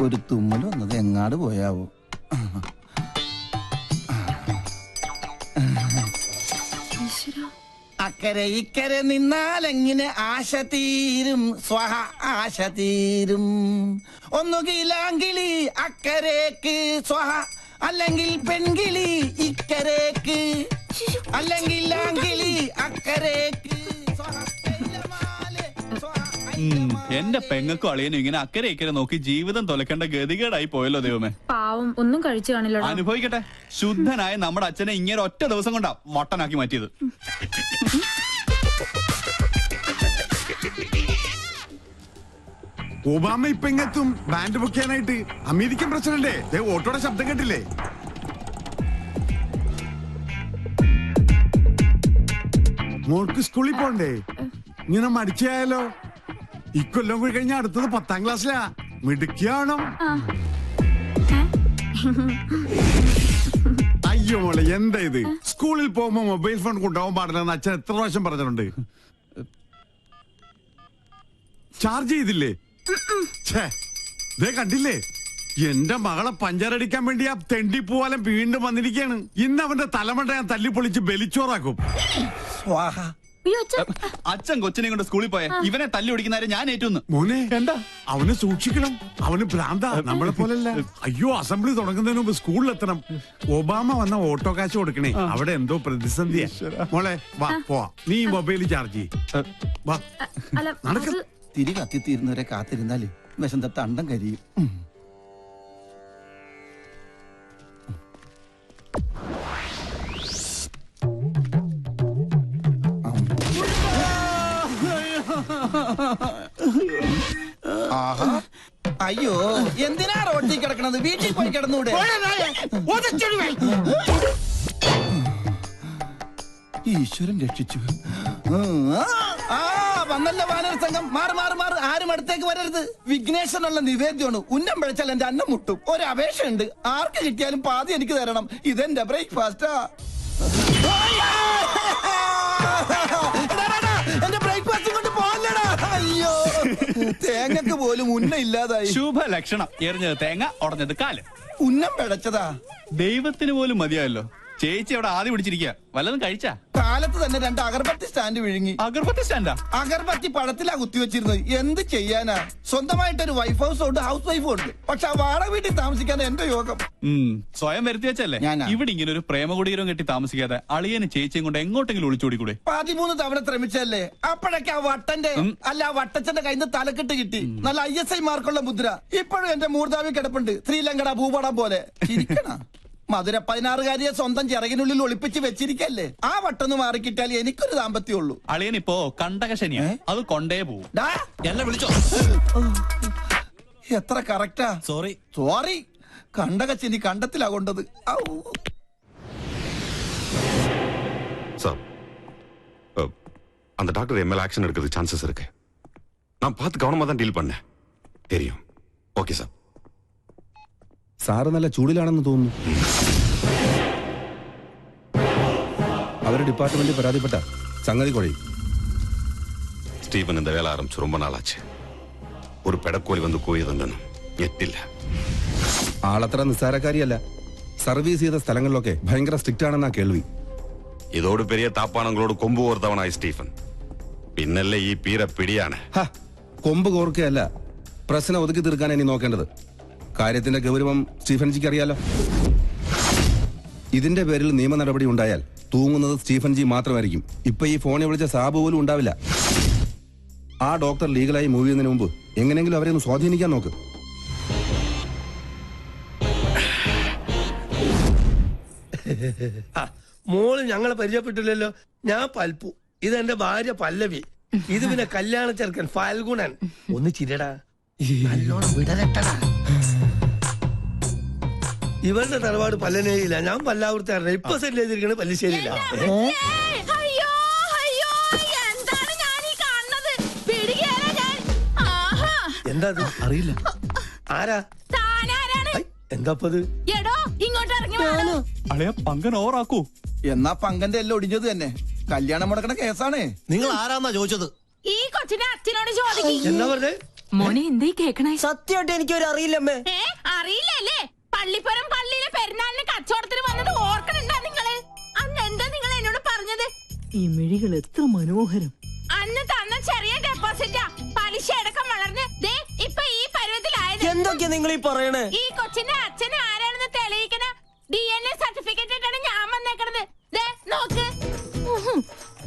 ഒരു തുമ്മൽ വന്നത് എങ്ങാട് പോയാവോ? അക്കരെ ഇക്കരെ നിന്നാലെങ്ങനെ ആശ തീരും, സ്വഹ ആശ തീരും. ഒന്നുകിലാങ്കിളി അക്കരേക്ക് സ്വഹ, അല്ലെങ്കിൽ പെൺകിളി ഇക്കരേക്ക്, അല്ലെങ്കിൽ ആങ്കിളി അക്കരേക്ക്. എന്റെ പെങ്ങൾക്കും അളിയനും ഇങ്ങനെ അക്കരെ ഇക്കരെ നോക്കി ജീവിതം തൊലക്കേണ്ട ഗതികേടായി പോയല്ലോ ദൈവമേ. പാവം ഒന്നും കഴിച്ചു കാണില്ല. അനുഭവിക്കട്ടെ. ശുദ്ധനായ നമ്മുടെ അച്ഛനെ ഇങ്ങനെ ഒറ്റ ദിവസം കൊണ്ടാ വട്ടനാക്കി മാറ്റിയത്. ഒബാമ ഇപ്പൊ ഇങ്ങെത്തും ബാൻഡ് പൊക്കാനായിട്ട്. അമേരിക്കൻ പ്രസിഡന്റ് ഓട്ടോയുടെ ശബ്ദം കേട്ടില്ലേ? മോൾക്ക് സ്കൂളിൽ പോണ്ടേ? ഇങ്ങനെ മടിച്ചായാലോ? ഇക്കൊല്ലം കൂടി കഴിഞ്ഞ അടുത്തത് 10ാം ക്ലാസ്സിലാ. മിടുക്കിയാണോ? അയ്യോ മോളെ, എന്താ ഇത്? സ്കൂളിൽ പോകുമ്പോ മൊബൈൽ ഫോൺ കൊണ്ടുപോകാൻ പാടില്ലെന്ന് അച്ഛൻ എത്ര പ്രാവശ്യം പറഞ്ഞിട്ടുണ്ട്. ചാർജ് ചെയ്തില്ലേ? ദേ കണ്ടില്ലേ, എന്റെ മകളെ പഞ്ചറടിക്കാൻ വേണ്ടി ആ തെണ്ടി പൂവാലം വീണ്ടും വന്നിരിക്കുകയാണ്. ഇന്ന് അവന്റെ തലമണ്ട ഞാൻ തല്ലിപ്പൊളിച്ച് ബലിച്ചോറാക്കും. അച്ഛൻ കൊച്ചിനെ കൊണ്ട് സ്കൂളിൽ പോയ ഇവനെ തല്ലി ഓടിക്കുന്നവരെ ഞാൻ ഏറ്റുന്നു. മോനെ എന്താ? അവനെ സൂക്ഷിക്കണം, അവന് ഭ്രാന്ത, നമ്മളെ പോലല്ല. അയ്യോ, അസംബ്ലി തുടങ്ങുന്നതിന് മുമ്പ് സ്കൂളിലെത്തണം. ഒബാമ വന്ന ഓട്ടോ കാശ് കൊടുക്കണേ, അവിടെ എന്തോ പ്രതിസന്ധിയാ. മോളെ വാ പോവാ, നീ മൊബൈൽ ചാർജ് വാ. നടക്ക. തിരി കത്തിത്തീരുന്നവരെ കാത്തിരുന്നാല് വിശം തട്ട അണ്ടം കരിയും. അയ്യോ, എന്തിനാ റോട്ടിൽ കിടക്കണത്? വീട്ടിൽ പോയി കിടന്നൂടെ? ഈശ്വരൻ രക്ഷിച്ചു. വന്നല്ല വാനര സംഘം. മാറ് മാറ് മാറ്, ആരും അടുത്തേക്ക് വരരുത്. വിഘ്നേശ്വരനുള്ള നിവേദ്യമാണ്. ഉന്നം പിഴച്ചാൽ എന്റെ അന്നം മുട്ടും. ഒരു അപേക്ഷയുണ്ട്, ആർക്ക് കിട്ടിയാലും പാതി എനിക്ക് തരണം. ഇതെന്റെ ബ്രേക്ക്ഫാസ്റ്റാ. എന്റെ ബ്രേക്ക്ഫാസ്റ്റ് കൊണ്ട് പോകല്ലടാ. അയ്യോ, തേങ്ങക്ക് പോലും ഉന്നം ഇല്ലാതായി. ശുഭ ലക്ഷണം. എറിഞ്ഞത് തേങ്ങ, ഉടഞ്ഞത് കാല്. ഉന്നം പിഴച്ചതാ. ദൈവത്തിന് പോലും മതിയായല്ലോ. ചേച്ചി അവിടെ ആദ്യം പിടിച്ചിരിക്കുക. വല്ലതും കഴിച്ചാ? കാലത്ത് തന്നെ 2 അഗർബത്തി സ്റ്റാൻഡ് വിഴുങ്ങി. അഗർബത്തി സ്റ്റാൻഡാ? അഗർബത്തി പഴത്തിലാ കുത്തിവെച്ചിരുന്നത്. എന്ത് ചെയ്യാനാ? സ്വന്തമായിട്ടൊരു വൈഫ് ഹൗസ് ഉണ്ട്, ഹൗസ് വൈഫും ഉണ്ട്. പക്ഷെ ആ വാടക വീട്ടിൽ താമസിക്കാൻ എന്റെ യോഗം. സ്വയം വരുത്തി വെച്ചല്ലേ. ഇവിടെ ഇങ്ങനെ ഒരു പ്രേമകുടീരം കെട്ടി താമസിക്കാതെ അളിയന് ചേച്ചിയും കൊണ്ട് എങ്ങോട്ടെങ്കിലും ഒളിച്ചോടിക്കൂടെ? 13 തവണ ശ്രമിച്ചല്ലേ. അപ്പോഴൊക്കെ ആ വട്ടന്റെ അല്ല ആ വട്ടച്ചന്റെ കയ്യിൽ നിന്ന് തലക്കെട്ട് കിട്ടി. നല്ല ISI മാർക്കുള്ള മുദ്ര ഇപ്പോഴും എന്റെ മൂർധാവി കിടപ്പുണ്ട്. ശ്രീലങ്കയുടെ ഭൂപടം പോലെ. ചിരിക്കണ മധുര 16കാരിയെ സ്വന്തം ചിറകിനുള്ളിൽ ഒളിപ്പിച്ച് വെച്ചിരിക്കല്ലേ. ആ വട്ടൊന്ന് മാറിക്കിട്ടാൽ എനിക്കൊരു ദാമ്പത്യമുള്ളൂ. അളിയനിപ്പോ കണ്ടകശനിയാ, അത് കൊണ്ടേ പോവും. എന്നെ വിളിച്ചോ? എത്ര കറക്റ്റാ. Sorry sorry. കണ്ടകശനി കണ്ടത്തിലാ കൊണ്ടത്. சார், அந்த டாக்டர் எம்எல் ஆக்ஷன் எடுக்கிறது சான்சஸ் இருக்கு. நான் பார்த்து கவனமா தான் டீல் பண்ணேன். தெரியும். Okay sir. സാറ് നല്ല ചൂടിലാണെന്ന് തോന്നുന്നു. അവരുടെ ഡിപ്പാർട്ട്മെന്റിൽ പരാതിപ്പെട്ട സംഗതി കുഴയും. സ്റ്റീഫൻ இந்த வேலை ஆரம்பிச்சு ரொம்ப நாள் ஆச்சு. ஒரு பெடக்கோலி வந்து கூயதுണ്ടെന്നും ഞെട്ടില്ല. ആളത്ര നിസ്സാരക്കാരിയല്ല. സർവീസ് ചെയ്ത സ്ഥലങ്ങളിലൊക്കെ ഭയങ്കര സ്ട്രിക്റ്റ് ആണെന്നാ കേൾവി. ഇതോട് പെരിയ താപ്പാണങ്ങളോട് കൊമ്പ് കോർത്തവനായി സ്റ്റീഫൻ. പിന്നല്ലേ ഈ പീര പിടിയാണ്. കൊമ്പ് കോർക്കുകയല്ല, പ്രശ്നം ഒതുക്കി തീർക്കാൻ ഇനി നോക്കേണ്ടത്. കാര്യത്തിന്റെ ഗൗരവം സ്റ്റീഫൻജിക്ക് അറിയാലോ. ഇതിന്റെ പേരിൽ നിയമ നടപടി ഉണ്ടായാൽ തൂങ്ങുന്നത് സ്റ്റീഫൻജി മാത്രമായിരിക്കും. ഇപ്പൊ ഈ ഫോണിൽ വിളിച്ച സാബ് പോലും ഉണ്ടാവില്ല. ആ ഡോക്ടർ ലീഗലായി മൂവ് ചെയ്യുന്നതിന് മുമ്പ് എങ്ങനെയെങ്കിലും അവരെ ഒന്ന് സ്വാധീനിക്കാൻ നോക്ക്. മോള് ഞങ്ങളെ പരിചയപ്പെട്ടില്ലല്ലോ. ഞാൻ പൽപ്പു, ഇതെന്റെ ഭാര്യ പല്ലവി, ഇത് പിന്നെ കല്യാണ ചെറുക്കൻ ഫാൽഗുണൻ. ഒന്ന് ചിരടാ, നല്ലോണം വിടലട്ടടാ. ഇവരുടെ തറവാട് പല്ലനേയില്ല, ഞാൻ പല്ലാവൂർത്താറില്ല. ഇപ്പൊ സെറ്റ് ചെയ്തിരിക്കണ പല്ലിശ്ശേരിയില്ല. എന്താ അറിയില്ല. ആരാ? എന്താപ്പത്? പങ്കൻ ഓറാക്കൂ. എന്നാ പങ്കന്റെ എല്ലാം ഒടിഞ്ഞത് തന്നെ. കല്യാണം മുടക്കണ കേസാണേ. നിങ്ങൾ ആരാന്നാ ചോദിച്ചത്? ഈ കൊച്ചിനെ അച്ഛനോട് അച്ഛനോട് ചോദിക്കും. എന്താ പറഞ്ഞേ? മോനെ എന്തേ കേക്കണേ? സത്യമായിട്ട് എനിക്കൊരു അറിയില്ലമ്മേ. അറിയില്ലല്ലേ? പള്ളിപ്പുറം പള്ളിയിലെ പെരുന്നാളിന് കച്ചവടത്തിന് വന്നത് ഓർക്കണുണ്ടാ നിങ്ങള്? അന്ന് എന്താ നിങ്ങൾ എന്നോട് പറഞ്ഞത്? ഈ മിഴികൾ എത്ര മനോഹരം. അന്ന് തന്ന ചെറിയ ഡെപ്പോസിറ്റാ പലിശ അടക്കം വളർന്ന് ദേ ഇപ്പൊ ഈ പരുവത്തിലായത്. എന്തൊക്കെയാ നിങ്ങൾ ഈ പറയണേ? ഈ കൊച്ചിന്റെ അച്ഛന് ആരാണെന്ന് തെളിയിക്കണ DNA സർട്ടിഫിക്കറ്റ് ആയിട്ടാണ് ഞാൻ വന്നേക്കണത്. ദേ നോക്ക്.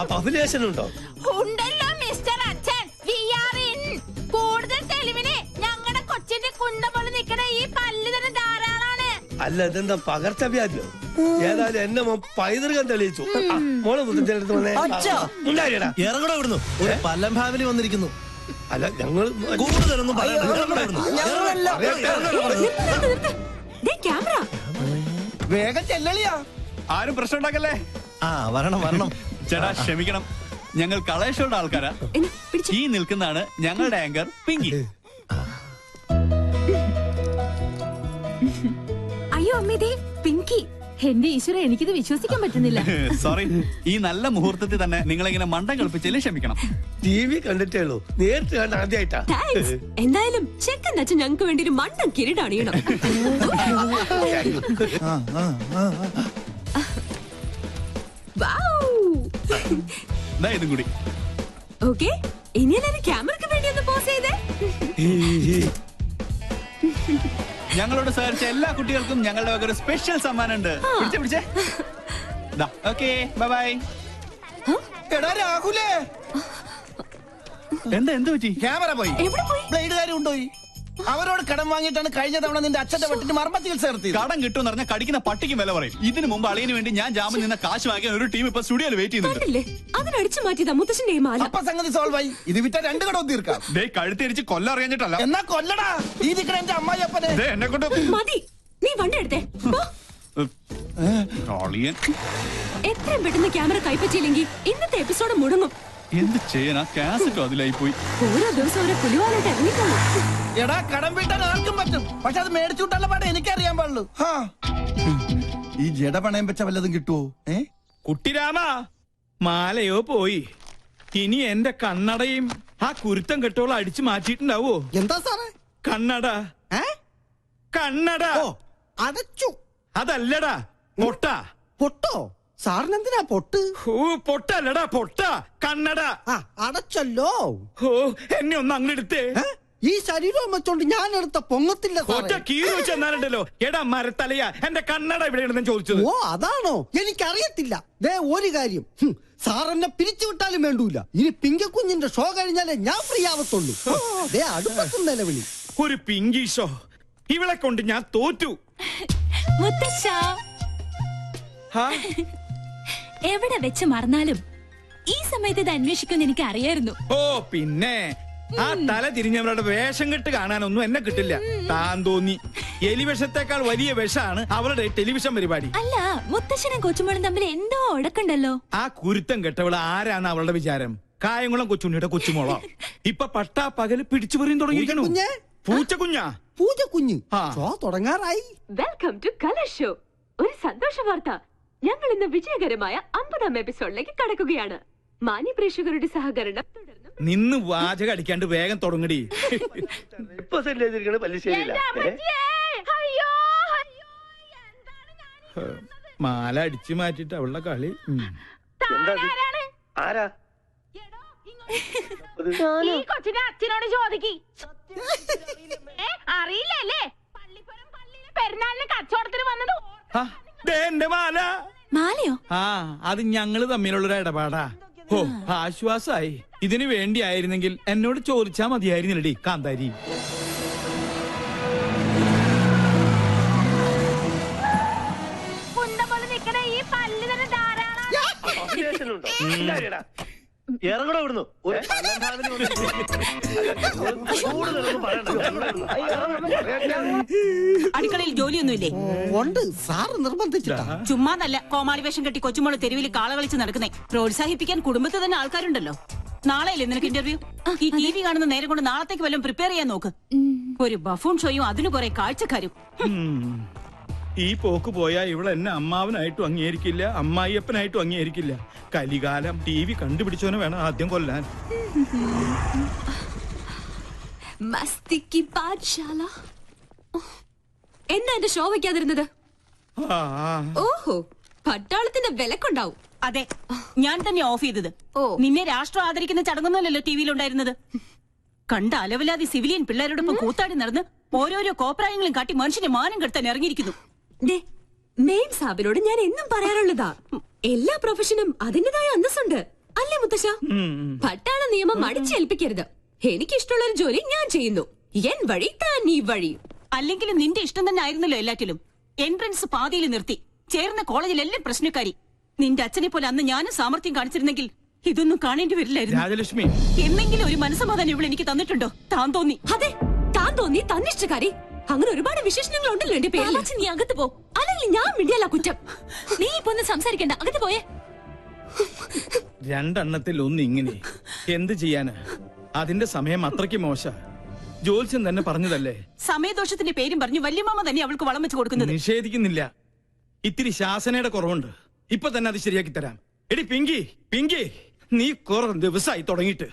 അപ്പൊ അഭിലേഷൻ ഉണ്ടോ? ഉണ്ടല്ലോ മിസ്റ്റർ അച്ഛൻ. We are in. കൂടുതൽ തെളിവിന് ഞങ്ങളുടെ കൊച്ചിന്റെ കുണ്ട പോലെ നിൽക്കണ ഈ പല്ല് തന്നെ ധാരാളാണ്. അല്ല ഇതെന്താ പകർച്ചവ്യാധിയോ? ഏതായാലും എന്നെ പൈതൃകം തെളിയിച്ചു. മോളെ മുത്തച്ഛനടുത്ത് വന്നേ. ഉണ്ടായില്ലടാ. ഇറങ്ങട ഇവിടുന്നു. ഒരു പല്ലം ഫാമിലി വന്നിരിക്കുന്നു. അല്ല ഞങ്ങൾ കൂടുതലൊന്നും പറയണ്ട. വേഗം ചെല്ലളിയാ. ആരും പ്രശ്നം ഉണ്ടാക്കല്ലേ? ആ വരണം വരണം. ചേട്ടാ ക്ഷമിക്കണം, ഞങ്ങൾ കളേഷോയുടെ ആൾക്കാരാ. ഈ നിൽക്കുന്നതാണ് ഞങ്ങളുടെ ആങ്കർ പിങ്കി. അയ്യോ അമ്മേ, പിങ്കി. എന്റെ ഈശ്വര, എനിക്കിത് വിശ്വസിക്കാൻ പറ്റുന്നില്ല. സോറി, ഈ നല്ല മുഹൂർത്തത്തിൽ തന്നെ നിങ്ങളിങ്ങനെ മണ്ടം കളിപ്പിച്ചതിൽ ക്ഷമിക്കണം. TV കണ്ടിട്ടേ ഉള്ളൂ, നേരിട്ട് കണ്ട ആദ്യമായിട്ടാ. എന്തായാലും ചെക്കൻ അച്ഛൻ ഞങ്ങൾക്ക് വേണ്ടി ഒരു മണ്ടൻ കിരീടണിയണം. ഇതും കൂടി. ഓക്കെ, ഇനി എല്ലാവരും ക്യാമറയ്ക്ക് വേണ്ടി ഒന്ന് പോസ് ചെയ്തേ. ഞങ്ങളോട് സഹകരിച്ച എല്ലാ കുട്ടികൾക്കും ഞങ്ങളുടെ വക ഒരു സ്പെഷ്യൽ സമ്മാനം ഉണ്ട്. പിടിച്ചേ. Okay, bye bye. എടാ രാഹുലേ, എന്ത് പറ്റി? ക്യാമറ പോയി. എവിടെ പോയി? ബ്ലേഡുകാരും കൊണ്ടുപോയി. അവരോട് കടം വാങ്ങിയിട്ടാണ് കഴിഞ്ഞ തവണ നിന്റെ അച്ഛന്റെ വെട്ടിന് മർമ്മ ചികിത്സ നടത്തിയത്. കടം കിട്ടുമെന്ന് പറഞ്ഞാൽ കടിക്കുന്ന പട്ടിക്ക് വില പറയും. ഇതിനു മുമ്പ് അളിയന് വേണ്ടി ഞാൻ ജാമ്യം നിന്ന കാശ് വാങ്ങിയ ഒരു ടീം ഇപ്പൊ സ്റ്റുഡിയോയിൽ വെയിറ്റ് ചെയ്യുന്നുണ്ട്. അതിനടിച്ചു മാറ്റിയതാ മുത്തശ്ശന്റെ മാല. അപ്പൊ സംഗതി സോൾവ് ആയി. ഇത് വിറ്റ 2 കടവും തീർക്കാം. കഴുത്തിരിച്ച് കൊല്ലം അറിയാഞ്ഞിട്ടല്ല. എന്നാ കൊല്ലടാ. ഈ നിക്കണ എന്റെ അമ്മായിയപ്പനെ. എന്നെ കൊണ്ട് മതി, നീ വണ്ടി എടുത്തേ. അളിയൻ എത്രയും പെട്ടെന്ന് ക്യാമറ കൈപ്പറ്റിയില്ലെങ്കിൽ ഇന്നത്തെ എപ്പിസോഡ് മുടങ്ങും. എന്ത് ചെയ്യാനാ? കാസറ്റും അതിലായി പോയി. ഓരോ ദിവസം ഓരോ പുലിവാലായിട്ട് ഇറങ്ങിക്കോളൂ. എടാ കടം വീട്ടാൻ ആർക്കും പറ്റും, പക്ഷെ അത് മേടിച്ചു വിട്ടാനുള്ള പാടെ എനിക്കറിയാൻ പാടുള്ളൂ. ഈ ജട പണയം വെച്ച വല്ലതും കിട്ടുവോ? കുട്ടിരാമ, മാലയോ പോയി. ഇനി എന്റെ കണ്ണടയും ആ കുരുത്തം കെട്ടോളം അടിച്ചു മാറ്റിയിട്ടുണ്ടാവോ? എന്താ സാറേ? കണ്ണട. കണ്ണട അടച്ചു. അതല്ലടാ, പൊട്ട. പൊട്ടോ? സാറിനെന്തിനാ പൊട്ട്? പൊട്ടല്ലടാ, പൊട്ട. കണ്ണട അടച്ചല്ലോ. എന്നെ ഒന്ന് അങ്ങെടുത്തേ. ഈ ശരീരം വെച്ചോണ്ട് ഞാൻ എടുത്ത പൊങ്ങത്തില്ല. ഒറ്റ കീറി വെച്ചെന്നാലുണ്ടല്ലോ. എടാ മരത്തലയാ, എന്റെ കണ്ണട എവിടെയാണെന്ന് ചോദിച്ചത്. ഓ അതാണോ? എനിക്കറിയത്തില്ല. ദേ ഒരു കാര്യം, സാർ എന്നെ പിരിച്ചുവിട്ടാലും വേണ്ടൂല. ഇനി പിങ്കക്കുഞ്ഞിന്റെ ഷോ കഴിഞ്ഞാലേ ഞാൻ ഫ്രീ ആവത്തുള്ളൂ. ദേ അടുപ്പത്തും നിലവിളി. ഒരു പിങ്കി ഷോ? ഇവളെ കൊണ്ട് ഞാൻ തോറ്റു. എവിടെ വെച്ച് മറന്നാലും ഈ സമയത്ത് ഇത് അന്വേഷിക്കുമെന്ന് എനിക്ക് അറിയായിരുന്നു. ഓ പിന്നെ ആ തല തിരിഞ്ഞവരുടെ വേഷം കെട്ട് കാണാനൊന്നും എന്നെ കിട്ടില്ല. താൻ തോന്നി. എലിവിഷത്തെക്കാൾ വലിയ വിഷമാണ് അവളുടെ ടെലിവിഷൻ പരിപാടി. അല്ല, മുത്തശ്ശനും കൊച്ചുമോളും തമ്മിൽ എന്തോ ഉടക്കുണ്ടല്ലോ. ആ കുരുത്തം കെട്ടവള് ആരാണ് അവളുടെ വിചാരം? കായംകുളം കൊച്ചുണ്ണിയുടെ കൊച്ചുമോളോ? ഇപ്പൊ പട്ടാ പകല് പിടിച്ചു പറയും തുടങ്ങിയിരിക്കണു. പൂച്ചക്കുഞ്ഞാ? പൂജക്കുഞ്ഞ് ഷോ തുടങ്ങാറായി. Welcome to colour show. ഒരു സന്തോഷ വാർത്ത, ഞങ്ങൾ ഇന്ന് വിജയകരമായ 50ാം എപ്പിസോഡിലേക്ക് കടക്കുകയാണ്. മാന്യ പ്രേക്ഷകരുടെ സഹകരണം തുടർന്നും. നിന്ന് വാചകം അടിക്കാണ്ട് വേഗം തുടങ്ങടി. ഇപ്പൊ സെല്ലിരിക്കണ പല്ലിശ്ശേരിയില്ല. മാല അടിച്ചു മാറ്റിട്ട് അവളുടെ കളി. ആരാ? ഈ കൊച്ചിന്റെ അച്ഛനോട് ചോദിക്ക്. അറിയില്ലല്ലേ? പള്ളിപ്പുറം പള്ളിയിലെ പെരുന്നാളിന് കച്ചവടത്തിന് വന്നത്. എന്റെ മാല. മാലയോ? അത് ഞങ്ങള് തമ്മിലുള്ളൊരു ഇടപാടാ. ഓ ആശ്വാസായി. ഇതിനു വേണ്ടിയായിരുന്നെങ്കിൽ എന്നോട് ചോദിച്ചാ മതിയായിരുന്നില്ലടി കാന്താരി. കുണ്ട പോലെ നിക്കണ ഈ പല്ല് തന്നെ ധാരാളം. അഭിലേഷൻ ഉണ്ടോ? ഉണ്ടായില്ലടാ. ഇറങ്ങട ഇവിടുന്നു. ഒരു പല്ലം ഫാമിലി കൂടുതലൊന്നും പറയണ്ട. അടുക്കളയിൽ ജോലിയൊന്നുമില്ലേ? ഉണ്ട്, സാറ് നിർബന്ധിച്ചിട്ടാ. ചുമ്മാന്നല്ല കോമാളി വേഷം കെട്ടി കൊച്ചുമോള് തെരുവിൽ കാള കളിച്ച് നടക്കുന്നേ. പ്രോത്സാഹിപ്പിക്കാൻ കുടുംബത്തിൽ തന്നെ ആൾക്കാരുണ്ടല്ലോ. നാളെയല്ലേ നിനക്ക് ഇന്റർവ്യൂ? ഈ TV കാണുന്ന നേരം കൊണ്ട് നാളത്തേക്ക് വല്ലതും പ്രിപ്പയർ ചെയ്യാൻ നോക്ക്. ഒരു ബഫൂൺ ഷോയും അതിന് കുറെ കാഴ്ചക്കാരും. ഈ പോക്ക് പോയാ ഇവിടെ എന്നെ അമ്മാവനായിട്ടും അംഗീകരിക്കില്ല, അമ്മായിയപ്പനായിട്ടും അംഗീകരിക്കില്ല. കലികാലം TV കണ്ടുപിടിച്ചവനെ വേണം ആദ്യം കൊല്ലാൻ. മസ്തിക്ക് പാഠശാല. എന്നാ എന്റെ ഷോ വെക്കാതിരുന്നത്? ഓഹോ, പട്ടാളത്തിന്റെ വിലക്കുണ്ടാവും. അതെ, ഞാൻ തന്നെ ഓഫ് ചെയ്തത്. നിന്നെ രാഷ്ട്രം ആദരിക്കുന്ന ചടങ്ങൊന്നുമല്ലല്ലോ TVയിലുണ്ടായിരുന്നത്. കണ്ട അലവിലാതി സിവിലിയൻ പിള്ളേരോടൊപ്പം കൂത്താടി നടന്ന് ഓരോരോ കോപ്രായങ്ങളും കാട്ടി മനുഷ്യന്റെ മാനം കെടുത്താൻ ഇറങ്ങിയിരിക്കുന്നു. മെയിൻ സാബിനോട് ഞാൻ എന്നും പറയാറുള്ളതാ, എല്ലാ പ്രൊഫഷനും അതിന്റേതായ അന്തസ്സുണ്ട് അല്ലേ മുത്തശ്ശ? പട്ടാള നിയമം അടിച്ചേൽപ്പിക്കരുത്. എനിക്കിഷ്ടമുള്ള ഒരു ജോലി ഞാൻ ചെയ്യുന്നു, എൻ വഴി താൻ ഈ വഴി. അല്ലെങ്കിലും നിന്റെ ഇഷ്ടം തന്നെ ആയിരുന്നല്ലോ എല്ലാറ്റിലും. എൻട്രൻസ് പാതിയിൽ നിർത്തി, ചേർന്ന കോളേജിലെല്ലാം പ്രശ്നക്കാരി. നിന്റെ അച്ഛനെ പോലെ അന്ന് ഞാനും സാമർത്ഥ്യം കാണിച്ചിരുന്നെങ്കിൽ ഇതൊന്നും കാണേണ്ടി വരില്ലായിരുന്നു. രാജലക്ഷ്മി, എന്നെങ്കിലും ഒരു മനസ്സമാധാനം ഇവിടെ എനിക്ക് തന്നിട്ടുണ്ടോ? താൻ തോന്നി. അതെ, താൻ തോന്നി, തന്നിഷ്ടക്കാരി. അങ്ങനെ ഒരുപാട് വിശേഷണങ്ങൾ ഉണ്ടല്ലോ എന്റെ പേരിൽ. നീ അകത്ത് പോ, അല്ലെങ്കിൽ ഞാൻ മിണ്ടിയല്ല കുറ്റം. നീ ഇപ്പൊ ഒന്ന് സംസാരിക്കണ്ട, അകത്ത് പോയേ. രണ്ടെണ്ണത്തിൽ ഒന്ന് ഇങ്ങനെ എന്ത് ചെയ്യാന്? അതിന്റെ സമയം അത്രയ്ക്ക് മോശ. ജോത്സ്യൻ തന്നെ പറഞ്ഞതല്ലേ. സമയദോഷത്തിന്റെ പേരും പറഞ്ഞു വല്യമാമ തന്നെ അവൾക്ക് വളം വെച്ച് കൊടുക്കുന്നത്. നിഷേധിക്കുന്നില്ല, ഇത്തിരി ശാസനയുടെ കുറവുണ്ട്. ഇപ്പൊ തന്നെ അത് ശരിയാക്കി തരാം. എടി പിങ്കി, നീ കുറെ ദിവസമായി തുടങ്ങിയിട്ട്